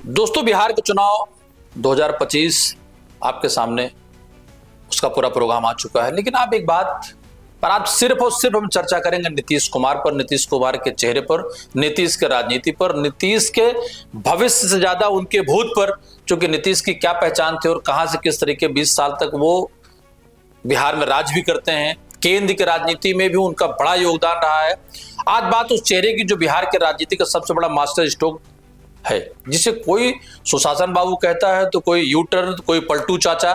दोस्तों, बिहार के चुनाव 2025 आपके सामने उसका पूरा प्रोग्राम आ चुका है। लेकिन आप एक बात पर आप सिर्फ और सिर्फ हम चर्चा करेंगे नीतीश कुमार पर, नीतीश कुमार के चेहरे पर, नीतीश के राजनीति पर, नीतीश के भविष्य से ज्यादा उनके भूत पर, क्योंकि नीतीश की क्या पहचान थी और कहां से किस तरीके 20 साल तक वो बिहार में राज भी करते हैं। केंद्र की राजनीति में भी उनका बड़ा योगदान रहा है। आज बात उस चेहरे की जो बिहार के राजनीति का सबसे बड़ा मास्टर स्ट्रोक है, जिसे कोई सुशासन बाबू कहता है, तो कोई यू टर्न, तो कोई पलटू चाचा,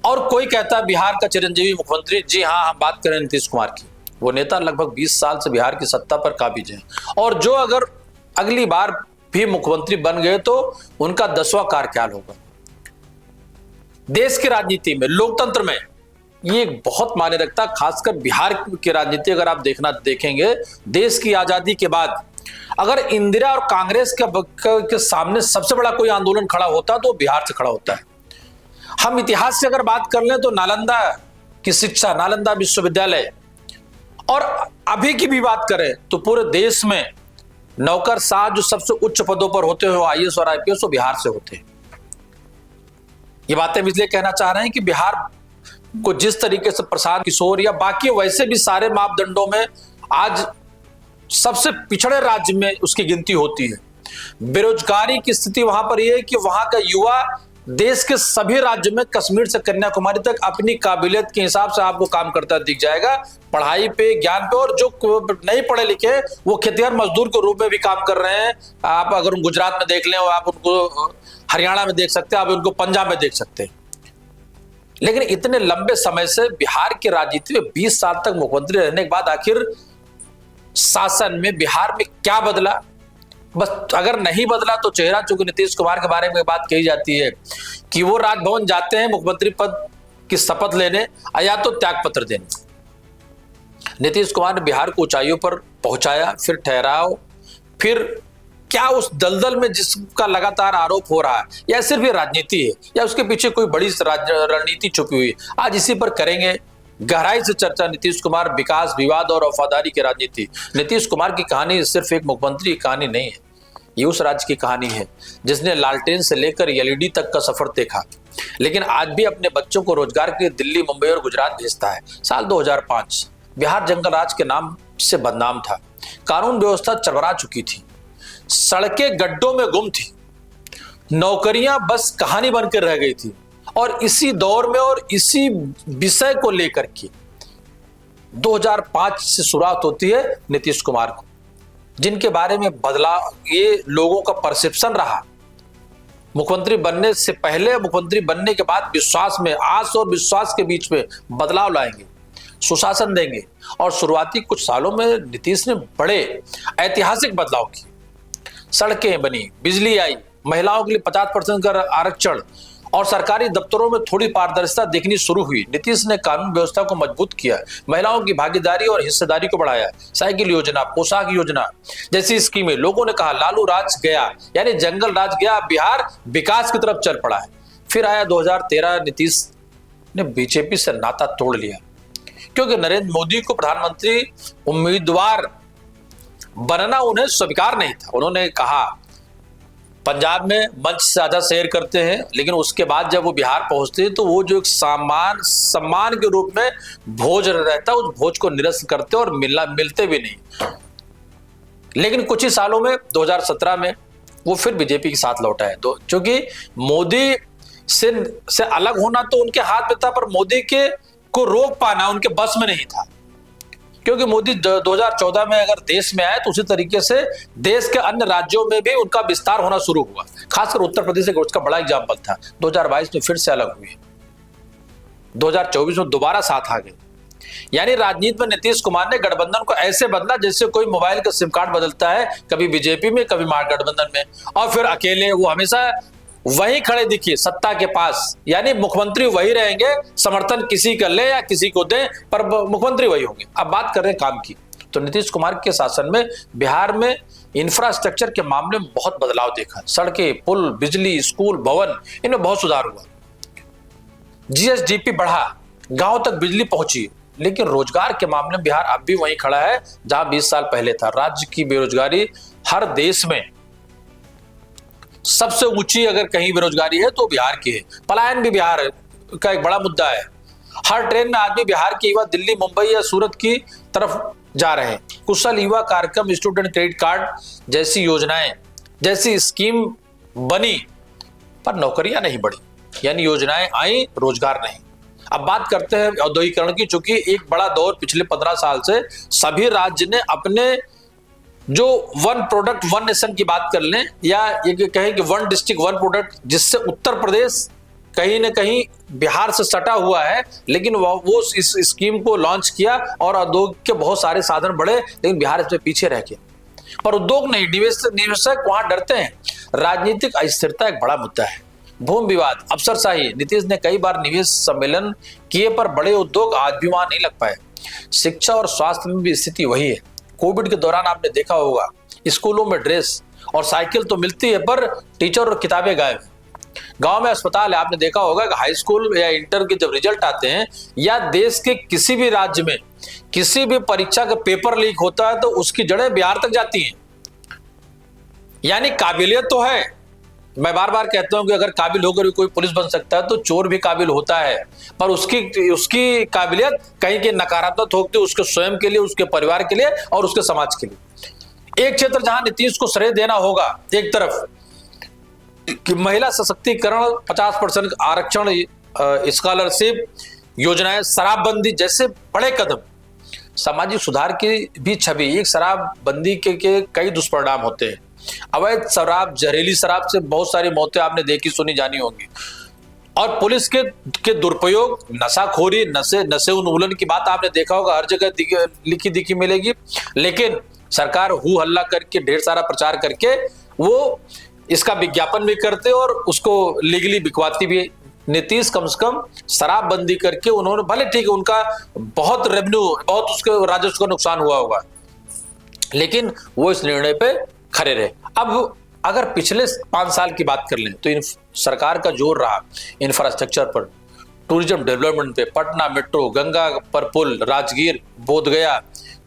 और कोई कहता है बिहार का चिरंजीवी मुख्यमंत्री। जी हाँ, हम बात करें नीतीश कुमार की। वो नेता लगभग 20 साल से बिहार की सत्ता पर काबिज हैं, और जो अगर अगली बार भी मुख्यमंत्री बन गए तो उनका 10वां कार्यकाल होगा। देश की राजनीति में, लोकतंत्र में ये एक बहुत मायने रखता है। खासकर बिहार की राजनीति अगर आप देखेंगे, देश की आजादी के बाद अगर इंदिरा और कांग्रेस के सामने सबसे बड़ा कोई आंदोलन खड़ा होता तो बिहार से खड़ा होता है। हम इतिहास से अगर बात कर लें तो नालंदा की शिक्षा, नालंदा विश्वविद्यालय, और अभी की भी बात करें तो पूरे देश में नौकरशाह जो सबसे उच्च पदों पर होते हो, आईएएस और आईपीएस, वो बिहार से होते हैं। ये बातें इसलिए कहना चाह रहे हैं कि बिहार को जिस तरीके से प्रशांत किशोर या बाकी वैसे भी सारे मापदंडों में आज सबसे पिछड़े राज्य में उसकी गिनती होती है। बेरोजगारी की स्थिति वहां पर यह है कि वहां का युवा देश के सभी राज्यों में, कश्मीर से कन्याकुमारी तक, अपनी काबिलियत के हिसाब से आपको काम करता दिख जाएगा, पढ़ाई पे, ज्ञान पे। और जो नहीं पढ़े लिखे वो खेतिहर मजदूर के रूप में भी काम कर रहे हैं। आप अगर गुजरात में देख लें, आप उनको हरियाणा में देख सकते हैं, आप उनको पंजाब में देख सकते हैं। लेकिन इतने लंबे समय से बिहार की राजनीति में 20 साल तक मुख्यमंत्री रहने के बाद आखिर शासन में बिहार में क्या बदला? बस अगर नहीं बदला तो चेहरा, चूंकि नीतीश कुमार के बारे में बात कही जाती है कि वो राजभवन जाते हैं मुख्यमंत्री पद की शपथ लेने या तो त्यागपत्र देने। नीतीश कुमार ने बिहार को ऊंचाइयों पर पहुंचाया, फिर ठहराव, फिर क्या उस दलदल में जिसका लगातार आरोप हो रहा है, या सिर्फ ये राजनीति है या उसके पीछे कोई बड़ी रणनीति छुपी हुई है? आज इसी पर करेंगे गहराई से चर्चा। नीतीश कुमार, विकास, विवाद और वफादारी की राजनीति। नीतीश कुमार की कहानी सिर्फ एक मुख्यमंत्री की कहानी नहीं है, ये उस राज्य की कहानी है जिसने लालटेन से लेकर एलईडी तक का सफर देखा, लेकिन आज भी अपने बच्चों को रोजगार के लिए दिल्ली, मुंबई और गुजरात भेजता है। साल 2005 बिहार जंगल राज के नाम से बदनाम था। कानून व्यवस्था चरमरा चुकी थी, सड़कें गड्ढों में गुम थी, नौकरियां बस कहानी बनकर रह गई थी। और इसी दौर में और इसी विषय को लेकर के 2005 से शुरुआत होती है नीतीश कुमार को, जिनके बारे में बदलाव, ये लोगों का परसेप्शन रहा। मुख्यमंत्री बनने से पहले, मुख्यमंत्री बनने के बाद विश्वास में, आस और विश्वास के बीच में बदलाव लाएंगे, सुशासन देंगे। और शुरुआती कुछ सालों में नीतीश ने बड़े ऐतिहासिक बदलाव किए। सड़कें बनी, बिजली आई, महिलाओं के लिए 50% का आरक्षण, और सरकारी दफ्तरों में थोड़ी पारदर्शिता देखनी शुरू हुई। नीतीश ने कानून व्यवस्था को मजबूत किया, महिलाओं की भागीदारी और हिस्सेदारी को बढ़ाया। साइकिल योजना, पोशाक योजना जैसी स्कीमें। लोगों ने कहा लालू राज गया, यानी जंगल राज गया, बिहार विकास की तरफ चल पड़ा है। फिर आया 2013, नीतीश ने बीजेपी से नाता तोड़ लिया, क्योंकि नरेंद्र मोदी को प्रधानमंत्री उम्मीदवार बनना उन्हें स्वीकार नहीं था। उन्होंने कहा पंजाब में मंच से ज्यादा शेयर करते हैं, लेकिन उसके बाद जब वो बिहार पहुंचते हैं तो वो जो एक सम्मान के रूप में भोज रहता है, उस भोज को निरस्त करते और मिलते भी नहीं। लेकिन कुछ ही सालों में 2017 में वो फिर बीजेपी के साथ लौटा है। तो क्योंकि मोदी से अलग होना तो उनके हाथ में था, पर मोदी को रोक पाना उनके बस में नहीं था। क्योंकि मोदी 2014 में अगर देश में आए तो उसी तरीके से देश के अन्य राज्यों में भी उनका विस्तार होना शुरू हुआ। खासकर उत्तर प्रदेश एक उसका बड़ा एग्जाम्पल था। 2022 में फिर से अलग हुए, 2024 में दोबारा साथ आ गए। यानी राजनीति में नीतीश कुमार ने गठबंधन को ऐसे बदला जैसे कोई मोबाइल का सिम कार्ड बदलता है, कभी बीजेपी में, कभी गठबंधन में, और फिर अकेले। वो हमेशा वही खड़े दिखिए सत्ता के पास, यानी मुख्यमंत्री वही रहेंगे, समर्थन किसी का ले या किसी को दें, पर मुख्यमंत्री वही होंगे। अब बात कर रहे हैं काम की, तो नीतीश कुमार के शासन में बिहार में इंफ्रास्ट्रक्चर के मामले में बहुत बदलाव देखा। सड़कें, पुल, बिजली, स्कूल, भवन, इनमें बहुत सुधार हुआ। जीएसडीपी बढ़ा, गांव तक बिजली पहुंची। लेकिन रोजगार के मामले में बिहार अब भी वहीं खड़ा है जहां 20 साल पहले था। राज्य की बेरोजगारी हर देश में सबसे ऊंची अगर कहीं बेरोजगारी है तो बिहार की है। पलायन भी बिहार का एक बड़ा मुद्दा है। हर ट्रेन में आदमी बिहार के युवा दिल्ली, मुंबई या सूरत की तरफ जा रहे हैं। कुशल युवा कार्यक्रम, स्टूडेंट क्रेडिट कार्ड जैसी योजनाएं, जैसी स्कीम बनी पर नौकरियां नहीं बढ़ी, यानी योजनाएं आई, रोजगार नहीं। अब बात करते हैं औद्योगिकरण की। चूंकि एक बड़ा दौर पिछले 15 साल से सभी राज्य ने अपने जो वन प्रोडक्ट वन नेशन की बात कर लें, या ये कहें कि वन डिस्ट्रिक्ट वन प्रोडक्ट, जिससे उत्तर प्रदेश कहीं ना कहीं बिहार से सटा हुआ है, लेकिन वो इस स्कीम को लॉन्च किया और उद्योग के बहुत सारे साधन बढ़े, लेकिन बिहार इसमें पीछे रह गया। पर उद्योग नहीं, निवेशक वहां डरते हैं। राजनीतिक अस्थिरता एक बड़ा मुद्दा है। भूमि विवाद, अफसरशाही, नीतीश ने कई बार निवेश सम्मेलन किए पर बड़े उद्योग आज भी वहां नहीं लग पाए। शिक्षा और स्वास्थ्य में भी स्थिति वही है। कोविड के दौरान आपने देखा होगा, स्कूलों में ड्रेस और साइकिल तो मिलती है पर टीचर और किताबें गायब। गांव में अस्पताल है, आपने देखा होगा कि हाई स्कूल या इंटर के जब रिजल्ट आते हैं या देश के किसी भी राज्य में किसी भी परीक्षा का पेपर लीक होता है तो उसकी जड़ें बिहार तक जाती हैं। यानी काबिलियत तो है। मैं बार बार कहता हूं कि अगर काबिल होकर भी कोई पुलिस बन सकता है तो चोर भी काबिल होता है, पर उसकी काबिलियत कहीं की नकारात्मक होती है, उसके स्वयं के लिए, उसके परिवार के लिए और उसके समाज के लिए। एक क्षेत्र जहां नीतीश को श्रेय देना होगा, एक तरफ कि महिला सशक्तिकरण, 50% आरक्षण, स्कॉलरशिप योजनाएं, शराबबंदी जैसे बड़े कदम, सामाजिक सुधार की भी छवि। एक शराबबंदी के कई दुष्परिणाम होते हैं। अवैध शराब, जहरीली शराब से बहुत सारी मौतें आपने देखी सुनी जानी होंगी, और पुलिस के दुरुपयोग, नशाखोरी, नशे उन्मूलन की बात आपने देखा होगा, हर जगह लिखी दिखी मिलेगी। लेकिन सरकार हु हल्ला करके, ढेर सारा प्रचार करके वो इसका विज्ञापन भी करते और उसको लीगली बिकवाती भी। नीतीश कम से कम शराबबंदी करके उन्होंने, भले ठीक है उनका बहुत रेवेन्यू, बहुत उसके राजस्व का नुकसान हुआ होगा, लेकिन वो इस निर्णय पे खड़े रहे। अब अगर पिछले 5 साल की बात कर लें तो सरकार का जोर रहा इंफ्रास्ट्रक्चर पर, टूरिज्म डेवलपमेंट पे, पटना मेट्रो, गंगा पर पुल, राजगीर, बोधगया।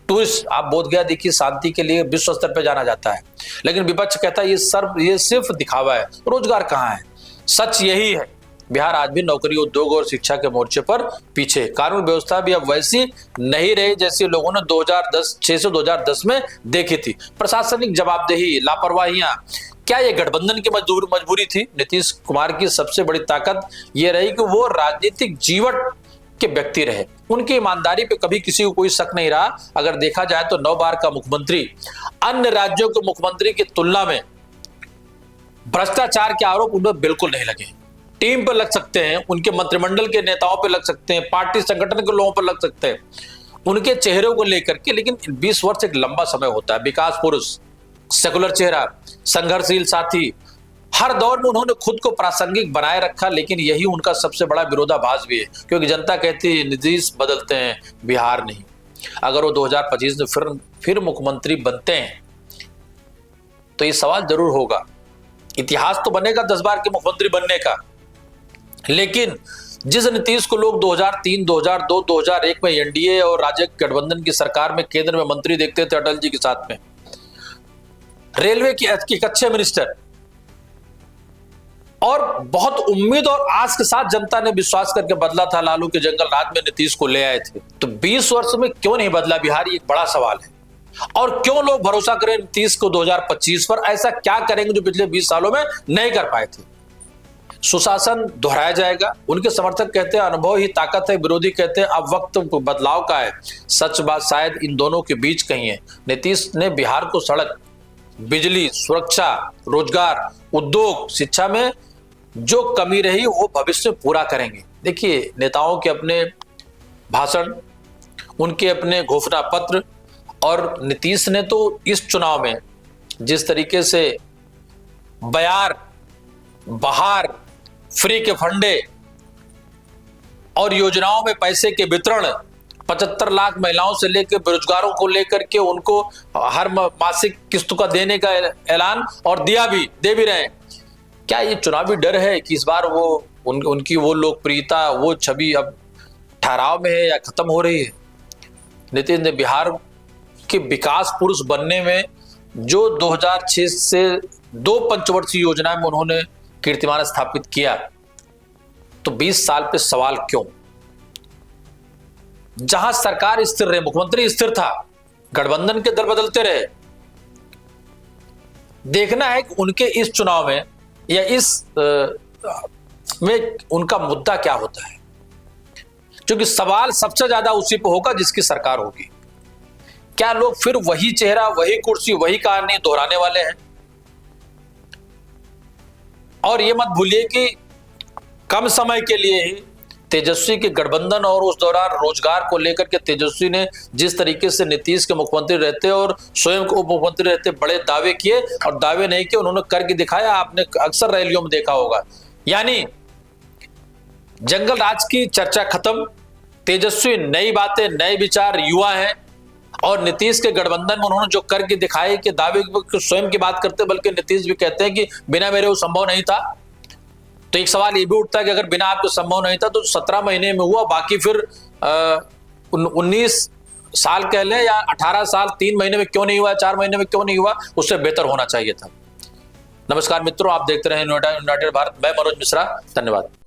टूरिस्ट, आप बोधगया देखिए, शांति के लिए विश्व स्तर पर जाना जाता है, लेकिन विपक्ष कहता है ये सिर्फ दिखावा है। रोजगार कहाँ है? सच यही है, बिहार आज भी नौकरी, उद्योग और शिक्षा के मोर्चे पर पीछे। कानून व्यवस्था भी अब वैसी नहीं रही जैसी लोगों ने 2006 से 2010 में देखी थी। प्रशासनिक जवाबदेही, लापरवाहियां, क्या ये गठबंधन की मजबूरी थी? नीतीश कुमार की सबसे बड़ी ताकत ये रही कि वो राजनीतिक जीवट के व्यक्ति रहे। उनकी ईमानदारी पे कभी किसी को कोई शक नहीं रहा। अगर देखा जाए तो 9 बार का मुख्यमंत्री, अन्य राज्यों के मुख्यमंत्री की तुलना में भ्रष्टाचार के आरोप उनमें बिल्कुल नहीं लगे। टीम पर लग सकते हैं, उनके मंत्रिमंडल के नेताओं पर लग सकते हैं, पार्टी संगठन के लोगों पर लग सकते हैं, उनके चेहरों को लेकर के, लेकिन 20 वर्ष एक लंबा समय होता है। विकास पुरुष, सेकुलर चेहरा, संघर्षशील साथी, हर दौर में उन्होंने खुद को प्रासंगिक बनाए रखा, लेकिन यही उनका सबसे बड़ा विरोधाभास भी है, क्योंकि जनता कहती है नीतीश बदलते हैं, बिहार नहीं। अगर वो 2025 में फिर मुख्यमंत्री बनते हैं तो ये सवाल जरूर होगा। इतिहास तो बनेगा 10 बार के मुख्यमंत्री बनने का, लेकिन जिस नीतीश को लोग 2003, 2002, 2001 में एनडीए और राज्य गठबंधन की सरकार में केंद्र में मंत्री देखते थे अटल जी के साथ में, रेलवे की एक अच्छे मिनिस्टर, और बहुत उम्मीद और आस के साथ जनता ने विश्वास करके बदला था, लालू के जंगल राज में नीतीश को ले आए थे। तो 20 वर्ष में क्यों नहीं बदला बिहार, ये एक बड़ा सवाल है। और क्यों लोग भरोसा करें नीतीश को 2025 पर? ऐसा क्या करेंगे जो पिछले 20 सालों में नहीं कर पाए थे? सुशासन दोहराया जाएगा। उनके समर्थक कहते हैं अनुभव ही ताकत है, विरोधी कहते हैं अब वक्त बदलाव का है। सच बात शायद इन दोनों के बीच कहीं है। नीतीश ने बिहार को सड़क, बिजली, सुरक्षा, रोजगार, उद्योग, शिक्षा में जो कमी रही वो भविष्य में पूरा करेंगे। देखिए, नेताओं के अपने भाषण, उनके अपने घोषणा पत्र, और नीतीश ने तो इस चुनाव में जिस तरीके से बयार, बहार, फ्री के फंडे और योजनाओं में पैसे के वितरण, 75 लाख महिलाओं से लेकर बेरोजगारों को लेकर के उनको हर मासिक किस्त का देने का ऐलान, और दे भी रहे हैं। क्या ये चुनावी डर है कि इस बार वो उनकी वो लोकप्रियता, वो छवि अब ठहराव में है या खत्म हो रही है? नीतीश ने बिहार के विकास पुरुष बनने में जो 2006 से 2 पंचवर्षीय योजनाएं में उन्होंने कीर्तिमान स्थापित किया, तो 20 साल पे सवाल क्यों? जहां सरकार स्थिर रहे, मुख्यमंत्री स्थिर था, गठबंधन के दल बदलते रहे, देखना है कि उनके इस चुनाव में या इस में उनका मुद्दा क्या होता है, क्योंकि सवाल सबसे ज्यादा उसी पे होगा जिसकी सरकार होगी। क्या लोग फिर वही चेहरा, वही कुर्सी, वही कहानी दोहराने वाले हैं? और ये मत भूलिए कि कम समय के लिए ही तेजस्वी के गठबंधन और उस दौरान रोजगार को लेकर के तेजस्वी ने जिस तरीके से नीतीश के मुख्यमंत्री रहते और स्वयं को उप मुख्यमंत्री रहते बड़े दावे किए, और दावे नहीं किए, उन्होंने करके दिखाया। आपने अक्सर रैलियों में देखा होगा। यानी जंगल राज की चर्चा खत्म, तेजस्वी नई बातें, नए विचार, युवा हैं, और नीतीश के गठबंधन में उन्होंने जो करके दिखाए कि दावे स्वयं की बात करते, बल्कि नीतीश भी कहते हैं कि बिना मेरे वो संभव नहीं था। तो एक सवाल ये भी उठता है कि अगर बिना आपको संभव नहीं था तो 17 महीने में हुआ, बाकी फिर 19 साल कह लें या 18 साल 3 महीने में क्यों नहीं हुआ, 4 महीने में क्यों नहीं हुआ? उससे बेहतर होना चाहिए था। नमस्कार मित्रों, आप देखते रहे यूनाइटेड भारत। मैं मनोज मिश्रा, धन्यवाद।